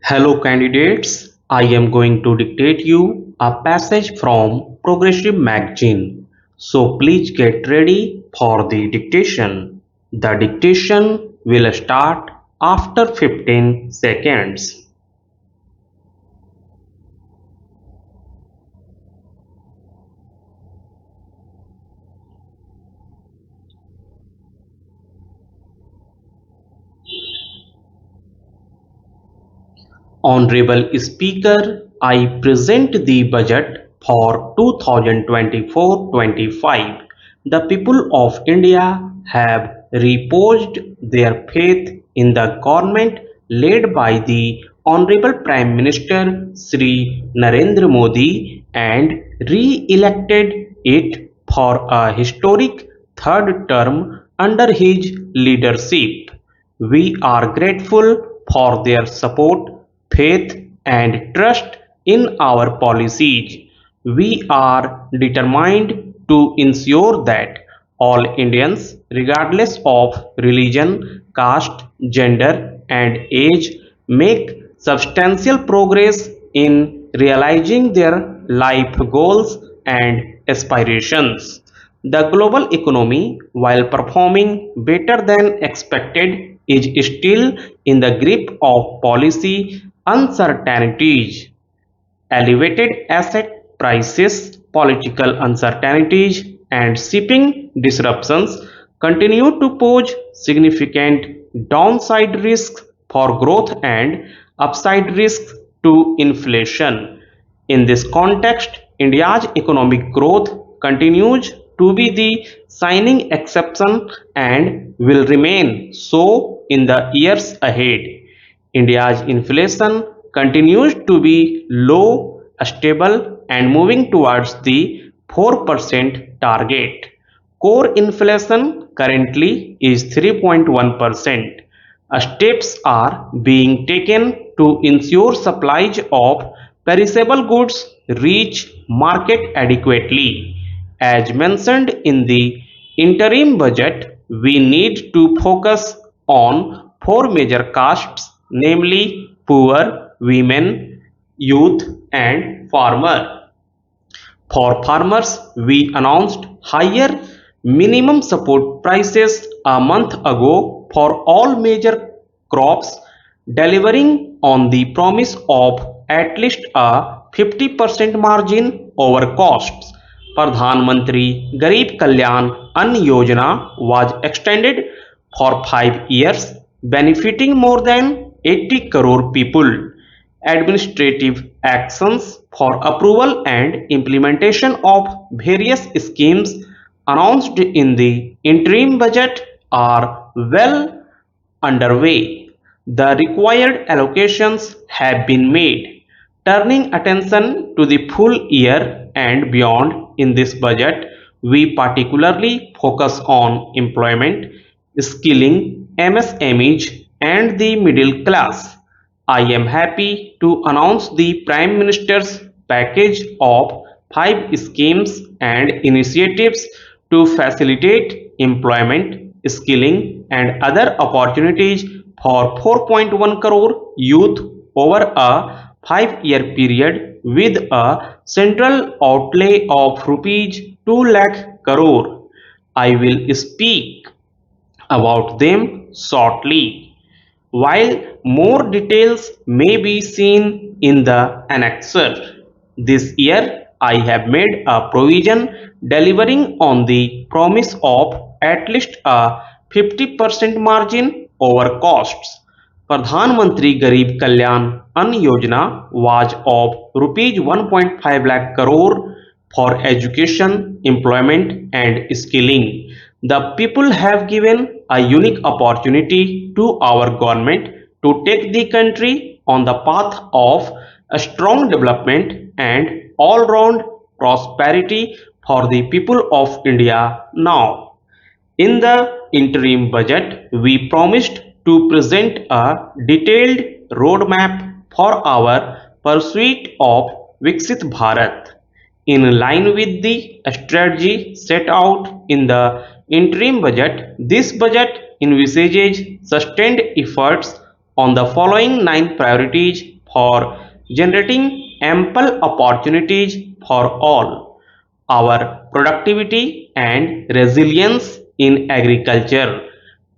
Hello candidates, I am going to dictate you a passage from Progressive magazine. So please get ready for the dictation. The dictation will start after 15 seconds. Honorable Speaker, I present the budget for 2024-25. The people of India have reposed their faith in the government led by the Honorable Prime Minister Shri Narendra Modi and re-elected it for a historic third term under his leadership. We are grateful for their support, faith, and trust in our policies. We are determined to ensure that all Indians, regardless of religion, caste, gender, and age, make substantial progress in realizing their life goals and aspirations. The global economy, while performing better than expected, is still in the grip of policy uncertainties. Elevated asset prices, political uncertainties, and shipping disruptions continue to pose significant downside risks for growth and upside risks to inflation. In this context, India's economic growth continues to be the shining exception and will remain so in the years ahead. India's inflation continues to be low, stable, and moving towards the 4% target. Core inflation currently is 3.1%. Steps are being taken to ensure supplies of perishable goods reach market adequately. As mentioned in the interim budget, we need to focus on four major castes, namely poor, women, youth, and farmer. For farmers, we announced higher minimum support prices a month ago for all major crops, delivering on the promise of at least a 50% margin over costs. Pradhan Mantri Garib Kalyan Ann Yojana was extended for 5 years, benefiting more than 80 crore people. Administrative actions for approval and implementation of various schemes announced in the interim budget are well underway. The required allocations have been made. Turning attention to the full year and beyond in this budget, we particularly focus on employment, skilling, MSMEs, and the middle class. I am happy to announce the Prime Minister's package of 5 schemes and initiatives to facilitate employment, skilling, and other opportunities for 4.1 crore youth over a 5-year period with a central outlay of rupees 2 lakh crore. I will speak about them shortly. While more details may be seen in the annexure, this year I have made a provision delivering on the promise of at least a 50% margin over costs. Pradhan Mantri Garib Kalyan Ann Yojana was of rupees 1.5 lakh crore for education, employment, and skilling. The people have given a unique opportunity to our government to take the country on the path of a strong development and all-round prosperity for the people of India now. In the interim budget, we promised to present a detailed roadmap for our pursuit of Viksit Bharat. In line with the strategy set out in the interim budget, this budget envisages sustained efforts on the following 9 priorities for generating ample opportunities for all. Our productivity and resilience in agriculture.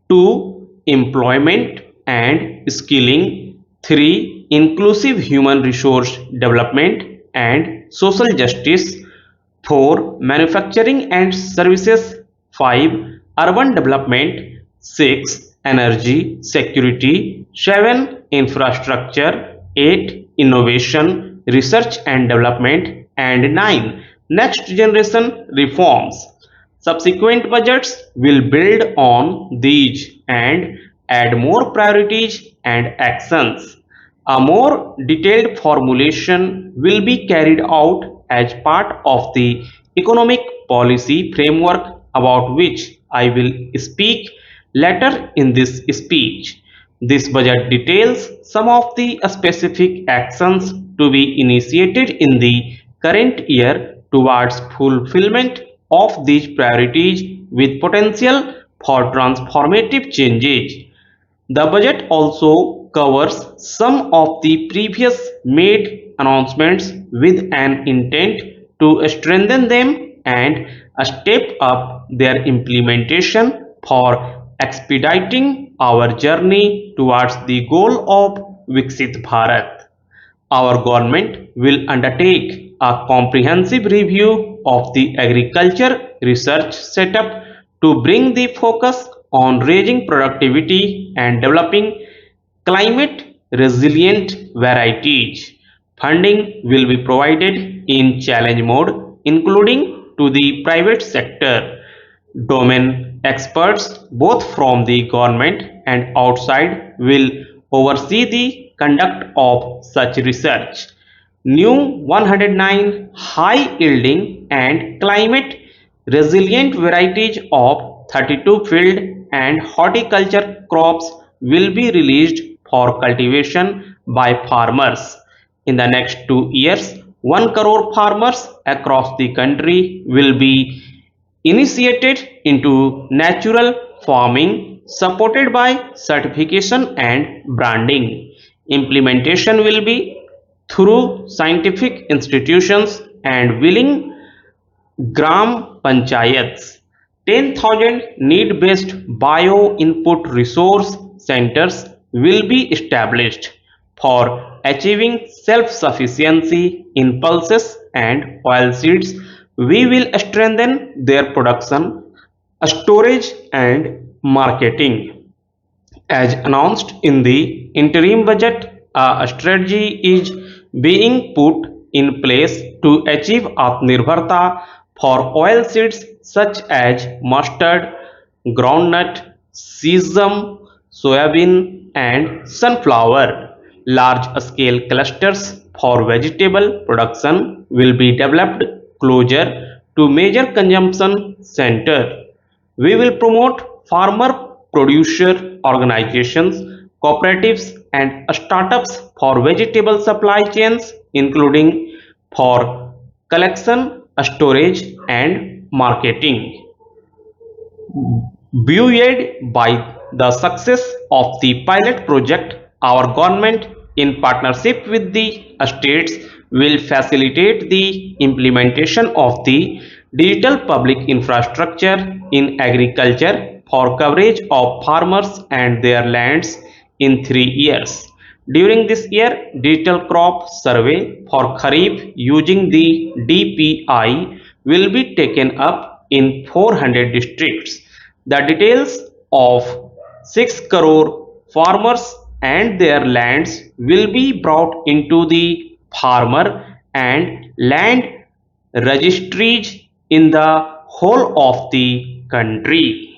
2. Employment and skilling. 3. Inclusive human resource development and social justice. 4. Manufacturing and services. 5. Urban development. 6. Energy security. 7. Infrastructure. 8. Innovation, research and development. And 9. Next generation reforms. Subsequent budgets will build on these and add more priorities and actions. A more detailed formulation will be carried out as part of the economic policy framework about which I will speak later in this speech. This budget details some of the specific actions to be initiated in the current year towards fulfillment of these priorities with potential for transformative changes. The budget also covers some of the previous made announcements with an intent to strengthen them and step up their implementation for expediting our journey towards the goal of Viksit Bharat. Our government will undertake a comprehensive review of the agriculture research setup to bring the focus on raising productivity and developing climate resilient varieties. Funding will be provided in challenge mode, including to the private sector. Domain experts, both from the government and outside, will oversee the conduct of such research. New 109 high-yielding and climate-resilient varieties of 32 field and horticulture crops will be released for cultivation by farmers. In the next 2 years, 1 crore farmers across the country will be initiated into natural farming supported by certification and branding. Implementation will be through scientific institutions and willing gram panchayats. 10,000 need-based bio-input resource centers will be established for achieving self-sufficiency in pulses and oilseeds. We will strengthen their production, storage and marketing. As announced in the interim budget, a strategy is being put in place to achieve Atmanirbharta for oilseeds such as mustard, groundnut, sesame, soybean, and sunflower. Large-scale clusters for vegetable production will be developed closer to major consumption centers. We will promote farmer producer organizations, cooperatives, and startups for vegetable supply chains, including for collection, storage, and marketing. Buoyed by the success of the pilot project, our government, in partnership with the states, will facilitate the implementation of the digital public infrastructure in agriculture for coverage of farmers and their lands in 3 years. During this year, digital crop survey for Kharif using the DPI will be taken up in 400 districts. The details of 6 crore farmers and their lands will be brought into the farmer and land registries in the whole of the country.